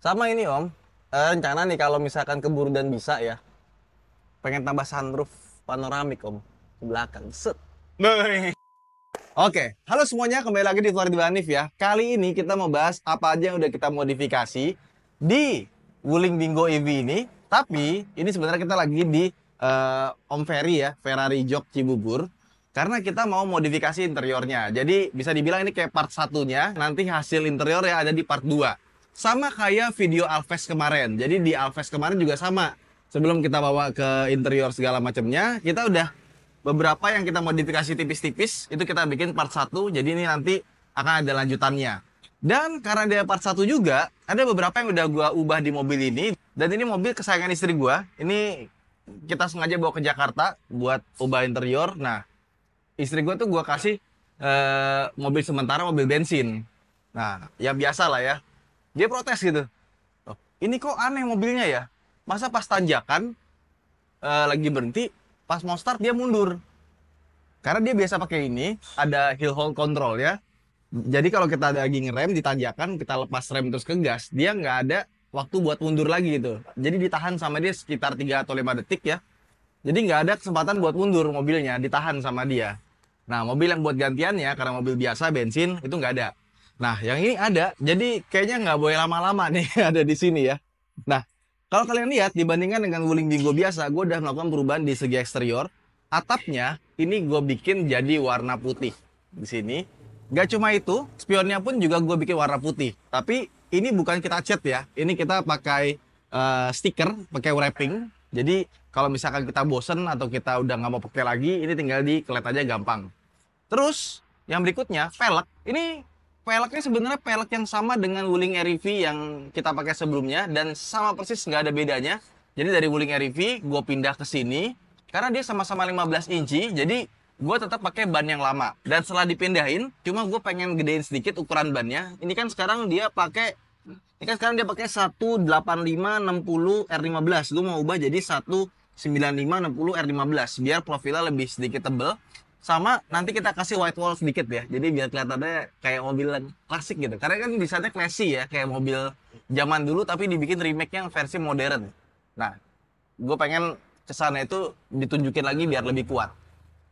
Sama ini Om, rencana nih kalau misalkan keburu dan bisa ya, pengen tambah sunroof panoramik Om, ke belakang. Set. Nah. Oke, halo semuanya, kembali lagi di Florida Hanif ya. Kali ini kita mau bahas apa aja yang udah kita modifikasi di Wuling Bingo EV ini. Tapi ini sebenarnya kita lagi di Om Ferry ya, Ferrari Jog Cibubur. Karena kita mau modifikasi interiornya. Jadi bisa dibilang ini kayak part satunya, nanti hasil interior ya ada di part 2. Sama kayak video Alves kemarin. Jadi di Alves kemarin juga sama. Sebelum kita bawa ke interior segala macamnya, kita udah beberapa yang kita modifikasi tipis-tipis itu kita bikin part satu, jadi ini nanti akan ada lanjutannya. Dan karena dia part satu juga, ada beberapa yang udah gua ubah di mobil ini. Dan ini mobil kesayangan istri gua. Ini kita sengaja bawa ke Jakarta buat ubah interior. Nah, istri gua tuh gua kasih mobil sementara, mobil bensin. Nah, ya biasa lah ya. Dia protes gitu. "Oh, ini kok aneh mobilnya ya? Masa pas tanjakan lagi berhenti, pas mau start dia mundur." Karena dia biasa pakai ini, ada hill hold control ya. Jadi kalau kita lagi ngerem di tanjakan, kita lepas rem terus ke gas, dia nggak ada waktu buat mundur lagi gitu. Jadi ditahan sama dia sekitar 3 atau 5 detik ya. Jadi nggak ada kesempatan buat mundur mobilnya, ditahan sama dia. Nah, mobil yang buat gantiannya, karena mobil biasa, bensin, itu nggak ada. Nah, yang ini ada, jadi kayaknya nggak boleh lama-lama nih ada di sini ya. Nah, kalau kalian lihat, dibandingkan dengan Wuling Bingo biasa, gue udah melakukan perubahan di segi eksterior. Atapnya, ini gue bikin jadi warna putih di sini. Gak cuma itu, spionnya pun juga gue bikin warna putih. Tapi ini bukan kita cat ya, ini kita pakai stiker, pakai wrapping. Jadi kalau misalkan kita bosen atau kita udah nggak mau pakai lagi, ini tinggal dikelet aja gampang. Terus yang berikutnya velg. Ini velgnya sebenarnya velg yang sama dengan Wuling REV yang kita pakai sebelumnya dan sama persis nggak ada bedanya. Jadi dari Wuling REV gue pindah ke sini karena dia sama-sama 15 inci. Jadi gue tetap pakai ban yang lama. Dan setelah dipindahin, cuma gue pengen gedein sedikit ukuran bannya. Ini kan sekarang dia pakai 185/60 R15. Gue mau ubah jadi 195/60 R15 biar profilnya lebih sedikit tebel. Sama nanti kita kasih white wall sedikit ya. Jadi biar kelihatannya kayak mobil klasik gitu. Karena kan desainnya classy ya, kayak mobil zaman dulu tapi dibikin remake-nya versi modern. Nah, gue pengen kesana itu ditunjukin lagi biar lebih kuat.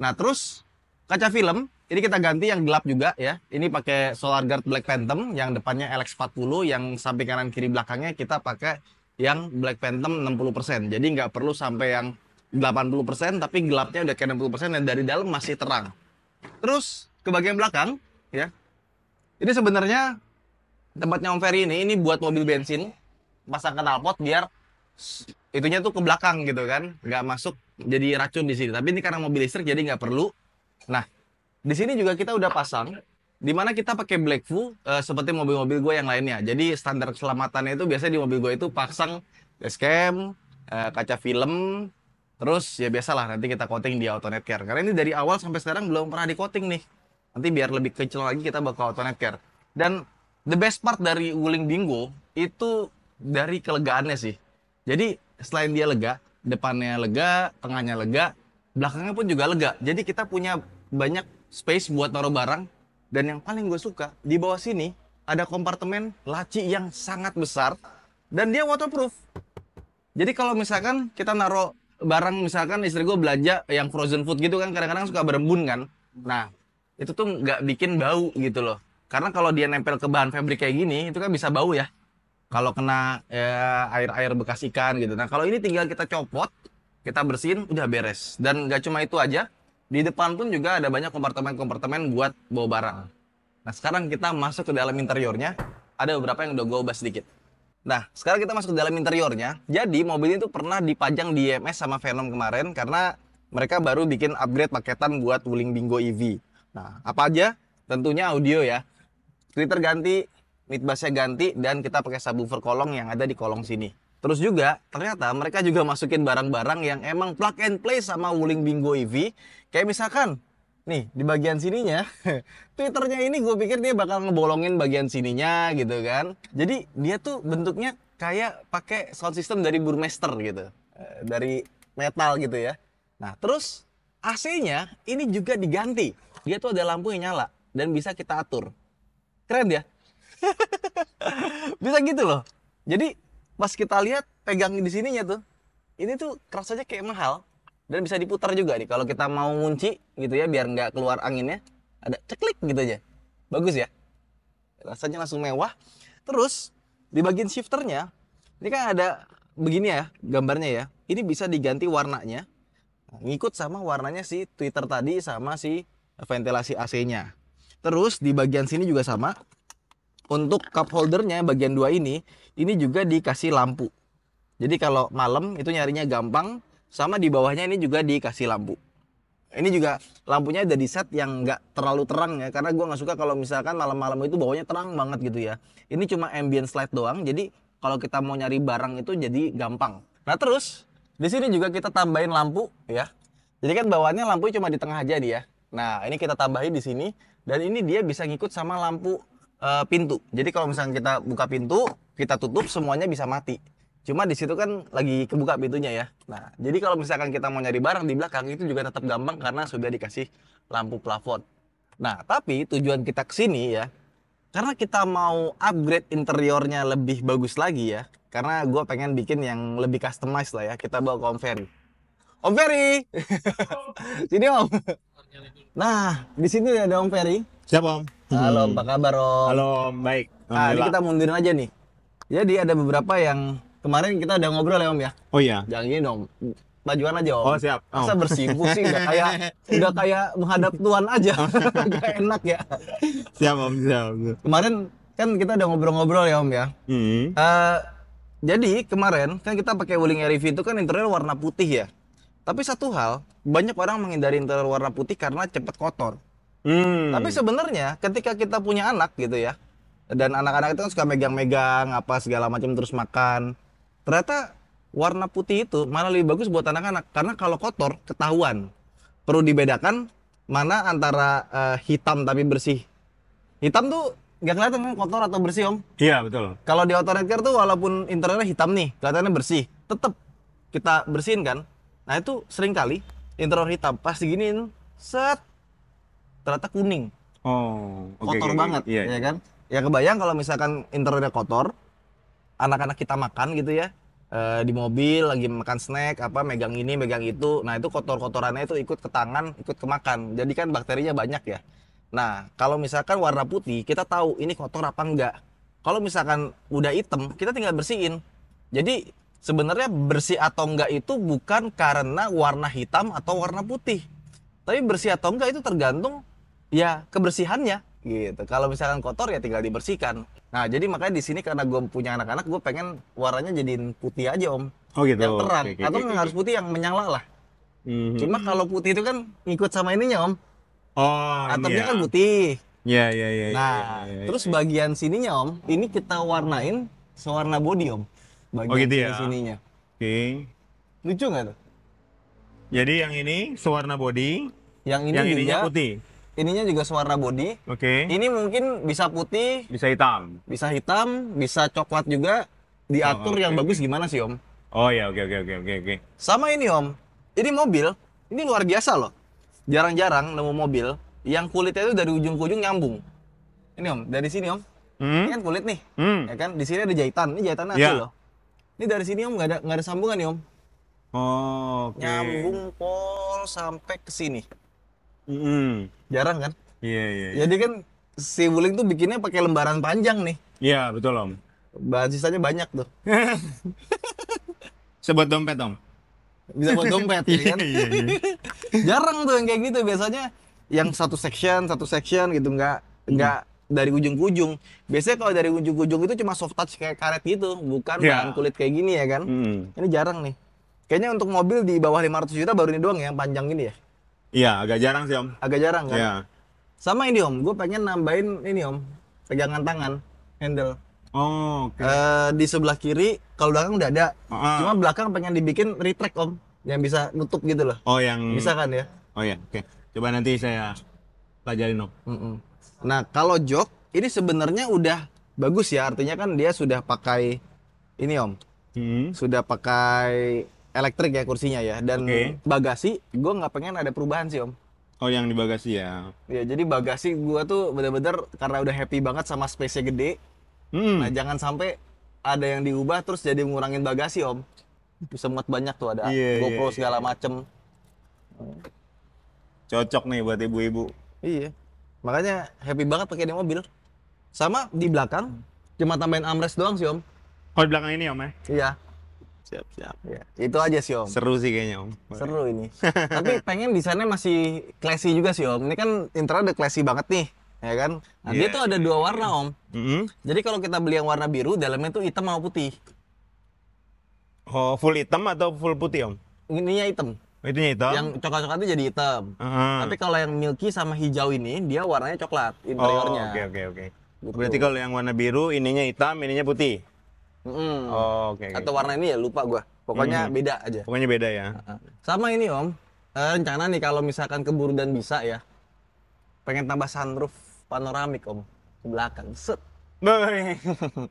Nah, terus kaca film ini kita ganti yang gelap juga ya. Ini pakai Solar Guard Black Phantom yang depannya LX40, yang samping kanan kiri belakangnya kita pakai yang Black Phantom 60%. Jadi nggak perlu sampai yang 80%, tapi gelapnya udah kayak 60% dan dari dalam masih terang. Terus ke bagian belakang ya. Ini sebenarnya tempatnya Om Ferry ini buat mobil bensin, pasang knalpot biar itunya tuh ke belakang gitu kan, nggak masuk jadi racun di sini. Tapi ini karena mobil listrik jadi nggak perlu. Nah, di sini juga kita udah pasang, di mana kita pakai black full seperti mobil-mobil gue yang lainnya. Jadi standar keselamatannya itu biasanya di mobil gue itu pasang dashcam, kaca film, terus ya biasalah nanti kita coating di AutoNet Care. Karena ini dari awal sampai sekarang belum pernah di coating nih. Nanti biar lebih kecil lagi kita bakal AutoNet Care. Dan the best part dari Wuling Bingo itu dari kelegaannya sih. Jadi selain dia lega, depannya lega, tengahnya lega, belakangnya pun juga lega. Jadi kita punya banyak space buat naruh barang. Dan yang paling gue suka, di bawah sini ada kompartemen laci yang sangat besar dan dia waterproof. Jadi kalau misalkan kita naruh barang, misalkan istri gue belanja yang frozen food gitu kan, kadang-kadang suka berembun kan. Nah, itu tuh nggak bikin bau gitu loh. Karena kalau dia nempel ke bahan fabric kayak gini, itu kan bisa bau ya. Kalau kena ya, air-air bekas ikan gitu. Nah, kalau ini tinggal kita copot, kita bersihin, udah beres. Dan nggak cuma itu aja, di depan pun juga ada banyak kompartemen-kompartemen buat bawa barang. Nah, sekarang kita masuk ke dalam interiornya. Ada beberapa yang udah gue ubah sedikit. Nah, sekarang kita masuk ke dalam interiornya. Jadi, mobil ini tuh pernah dipajang di IMS sama Venom kemarin karena mereka baru bikin upgrade paketan buat Wuling Bingo EV. Nah, apa aja? Tentunya audio ya. Splitter ganti, mid bassnya ganti, dan kita pakai subwoofer kolong yang ada di kolong sini. Terus juga, ternyata mereka juga masukin barang-barang yang emang plug and play sama Wuling Bingo EV. Kayak misalkan, nih, di bagian sininya, Twitternya ini gue pikir dia bakal ngebolongin bagian sininya gitu kan. Jadi dia tuh bentuknya kayak pakai sound system dari Burmester gitu. Dari metal gitu ya. Nah, terus AC-nya ini juga diganti. Dia tuh ada lampu yang nyala dan bisa kita atur. Keren ya? Bisa gitu loh. Jadi pas kita lihat pegang di sininya tuh, ini tuh rasanya kayak mahal dan bisa diputar juga nih kalau kita mau ngunci gitu ya biar nggak keluar anginnya. Ada ceklik gitu aja. Bagus ya. Rasanya langsung mewah. Terus di bagian shifternya ini kan ada begini ya gambarnya ya. Ini bisa diganti warnanya. Nah, ngikut sama warnanya si tweeter tadi sama si ventilasi AC-nya. Terus di bagian sini juga sama. Untuk cup holdernya bagian 2 ini juga dikasih lampu. Jadi kalau malam itu nyarinya gampang. Sama di bawahnya ini juga dikasih lampu. Ini juga lampunya ada di set yang nggak terlalu terang ya, karena gue nggak suka kalau misalkan malam-malam itu bawahnya terang banget gitu ya. Ini cuma ambient light doang, jadi kalau kita mau nyari barang itu jadi gampang. Nah terus di sini juga kita tambahin lampu ya. Jadi kan bawaannya lampu cuma di tengah aja nih ya. Nah ini kita tambahin di sini dan ini dia bisa ngikut sama lampu pintu. Jadi kalau misalkan kita buka pintu, kita tutup semuanya bisa mati. Cuma di situ kan lagi kebuka pintunya ya. Nah, jadi kalau misalkan kita mau nyari barang di belakang itu juga tetap gampang karena sudah dikasih lampu plafon. Nah, tapi tujuan kita ke sini ya, karena kita mau upgrade interiornya lebih bagus lagi ya. Karena gue pengen bikin yang lebih customized lah ya. Kita bawa ke Om Ferry. Om Ferry, sini Om. Nah, di sini ada Om Ferry. Siap Om. Halo, apa kabar Om? Halo Om, baik. Nah, ini kita mundurin aja nih. Jadi ada beberapa yang kemarin kita udah ngobrol ya Om ya. Oh iya. Jangan gini dong. Bajuan aja Om. Oh siap. Masa bersimpu sih udah kayak menghadap Tuhan aja. Gak enak ya. Siap Om, siap. Kemarin kan kita udah ngobrol-ngobrol ya Om ya. Hmm. Jadi kemarin kan kita pakai Wuling REV itu kan interior warna putih ya. Tapi satu hal, banyak orang menghindari interior warna putih karena cepat kotor. Tapi sebenarnya ketika kita punya anak gitu ya, dan anak-anak itu kan suka megang-megang apa segala macam terus makan. Ternyata warna putih itu malah lebih bagus buat anak-anak karena kalau kotor ketahuan. Perlu dibedakan mana antara hitam tapi bersih. Hitam tuh nggak kelihatan kan kotor atau bersih Om. Iya betul. Kalau di Auto Care tuh walaupun interiornya hitam nih, kelihatannya bersih, tetap kita bersihin kan. Nah itu sering kali interior hitam pas diginiin, set ternyata kuning. Oh. Kotor banget, Iya. ya kan? Ya kebayang kalau misalkan interiornya kotor, anak-anak kita makan gitu ya, di mobil lagi makan snack apa megang ini megang itu, nah itu kotor-kotorannya itu ikut ke tangan, ikut ke makan, jadi kan bakterinya banyak ya. Nah kalau misalkan warna putih kita tahu ini kotor apa enggak. Kalau misalkan udah hitam kita tinggal bersihin. Jadi sebenarnya bersih atau enggak itu bukan karena warna hitam atau warna putih, tapi bersih atau enggak itu tergantung ya kebersihannya. Gitu. Kalau misalkan kotor ya tinggal dibersihkan. Nah, jadi makanya di sini karena gue punya anak-anak, gue pengen warnanya jadiin putih aja Om. Oh gitu. Yang terang. Oke, Atau nggak harus putih yang menyala lah. Mhm. Cuma kalau putih itu kan ngikut sama ininya Om. Oh, Atapnya iya. kan putih. Iya, iya, iya. Nah, iya. terus bagian sininya Om, ini kita warnain sewarna body Om. Bagian gitu ya? sininya. Oke. Lucu nggak tuh? Jadi yang ini sewarna body, Yang ini yang juga, ininya putih. ininya juga sewarna body. Oke. Ini mungkin bisa putih, Bisa hitam. bisa hitam, bisa coklat juga. Diatur Oh, yang oke, bagus gimana sih Om? Oh ya, oke, oke, oke, oke, oke. Sama ini Om, ini mobil, ini luar biasa loh. Jarang-jarang nemu mobil yang kulitnya itu dari ujung ke ujung nyambung. Ini Om, dari sini Om, ini kan kulit nih, ya kan? Di sini ada jahitan, ini jahitan asli Ya. loh. Ini dari sini Om nggak ada sambungan nih Om, Oh, oke. nyambung pol sampai ke sini. Mm-mm. Jarang kan? Iya, iya. Iya, Jadi kan si Wuling tuh bikinnya pakai lembaran panjang nih, Iya, betul Om. bahan sisanya banyak tuh, Sebut dompet Om. bisa buat dompet ya kan? Iya, iya. Jarang tuh yang kayak gitu, biasanya yang satu section gitu, nggak dari ujung ke ujung. Biasanya kalau dari ujung ke ujung itu cuma soft touch kayak karet gitu, bukan Ya. bahan kulit kayak gini ya kan. Mm. Ini jarang nih. Kayaknya untuk mobil di bawah 500 juta baru ini doang ya, yang panjang gini ya. Iya, agak jarang sih Om. Agak jarang kan. Iya. Sama ini Om, gue pengen nambahin ini Om, pegangan tangan, handle. Oh, oke. Di sebelah kiri, kalau belakang udah ada. Ah. Cuma belakang pengen dibikin retract Om, yang bisa nutup gitu loh. Oh, yang Bisa kan ya? Oh ya, oke. Coba nanti saya pelajarin Om. Mm-mm. Nah, kalau jok ini sebenarnya udah bagus ya, artinya kan dia sudah pakai ini Om, sudah pakai elektrik ya kursinya ya, dan Oke. bagasi gue nggak pengen ada perubahan sih Om. Oh, yang di bagasi ya. Ya jadi bagasi gue tuh bener-bener karena udah happy banget sama space-nya gede. Hmm. Nah jangan sampai ada yang diubah terus jadi ngurangin bagasi om. Bisa muat banyak tuh, ada Iya, GoPro iya, segala iya. macem. Cocok nih buat ibu-ibu. Iya. Makanya happy banget pakai ini mobil. Sama di belakang cuma tambahin armrest doang sih om. Oh, di belakang ini Om ya? Iya. Siap, siap. Iya. Itu aja sih om. Seru sih kayaknya Om. Boleh. Seru ini. Tapi pengen desainnya masih classy juga sih om. Ini kan interior udah classy banget nih, ya kan? Nah, dia Iya, tuh ada dua warna om. Mm-mm. Jadi kalau kita beli yang warna biru, dalamnya tuh hitam sama putih. Oh, full hitam atau full putih Om? Ininya hitam. Oh, itunya hitam? Yang coklat-coklat itu jadi hitam. Heeh. Tapi kalau yang milky sama hijau ini, dia warnanya coklat Oh, interiornya. oke. Gitu. Berarti kalau yang warna biru, ininya hitam, ininya putih. Mm-mm. Oh, oke. Atau warna ini ya lupa gua. Pokoknya beda aja. Pokoknya beda ya. Sama ini om, rencana nih kalau misalkan keburu dan bisa ya, pengen tambah sunroof panoramik om ke belakang. Set, Boleh.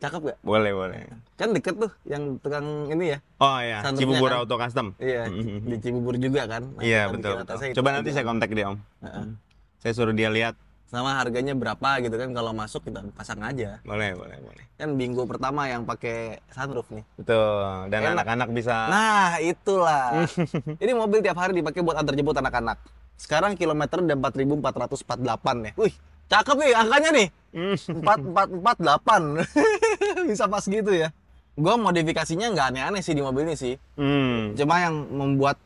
cakep gak? Boleh, boleh. Kan deket tuh yang tukang ini ya. Oh ya, Sunroofnya Cibubur kan? Auto Custom. Iya, di Cibubur juga kan. Nah, Iya, kan betul, di betul. atasnya itu Coba juga. nanti saya kontak dia Om. Heeh. Saya suruh dia lihat. Sama harganya berapa gitu kan, kalau masuk kita pasang aja. Boleh, boleh, boleh. Kan minggu pertama yang pakai sunroof nih. Betul. Dan Enak. anak-anak bisa. Nah, itulah. Ini mobil tiap hari dipakai buat antar jemput anak-anak. Sekarang kilometer udah 4.448 ya. Wih, cakep nih angkanya nih. 4448. Bisa pas gitu ya. Gua modifikasinya nggak aneh-aneh sih di mobil ini sih. Cuma yang membuat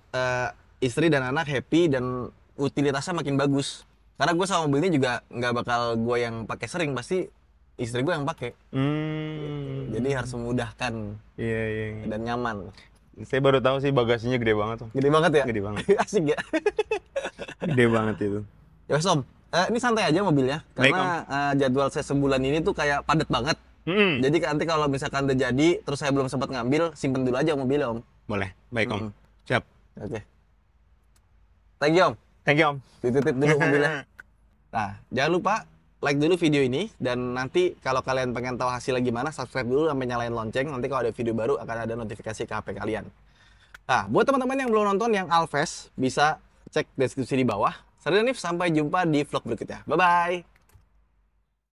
istri dan anak happy dan utilitasnya makin bagus. Karena gue sama mobil ini juga nggak bakal gue yang pakai sering, pasti istri gue yang pakai. Jadi harus memudahkan Iya, iya. dan nyaman. Saya baru tahu sih bagasinya gede banget Om. Gede banget ya? Gede banget. Asik ya? Gede banget itu. Ya wes, Om, ini santai aja mobilnya. Baik, Karena jadwal saya sebulan ini tuh kayak padat banget. Mm-mm. Jadi nanti kalau misalkan udah jadi, terus saya belum sempat ngambil, simpen dulu aja mobilnya Om. Boleh. Baik Om. Mm-mm. Siap. Oke. Thank you Om. Thank you Om. Dititip dulu mobilnya. Nah, jangan lupa like dulu video ini, dan nanti kalau kalian pengen tahu hasilnya gimana, subscribe dulu sampai nyalain lonceng. Nanti kalau ada video baru akan ada notifikasi ke HP kalian. Nah, buat teman-teman yang belum nonton yang Alves, bisa cek deskripsi di bawah. Saya Danif, sampai jumpa di vlog berikutnya. Bye-bye!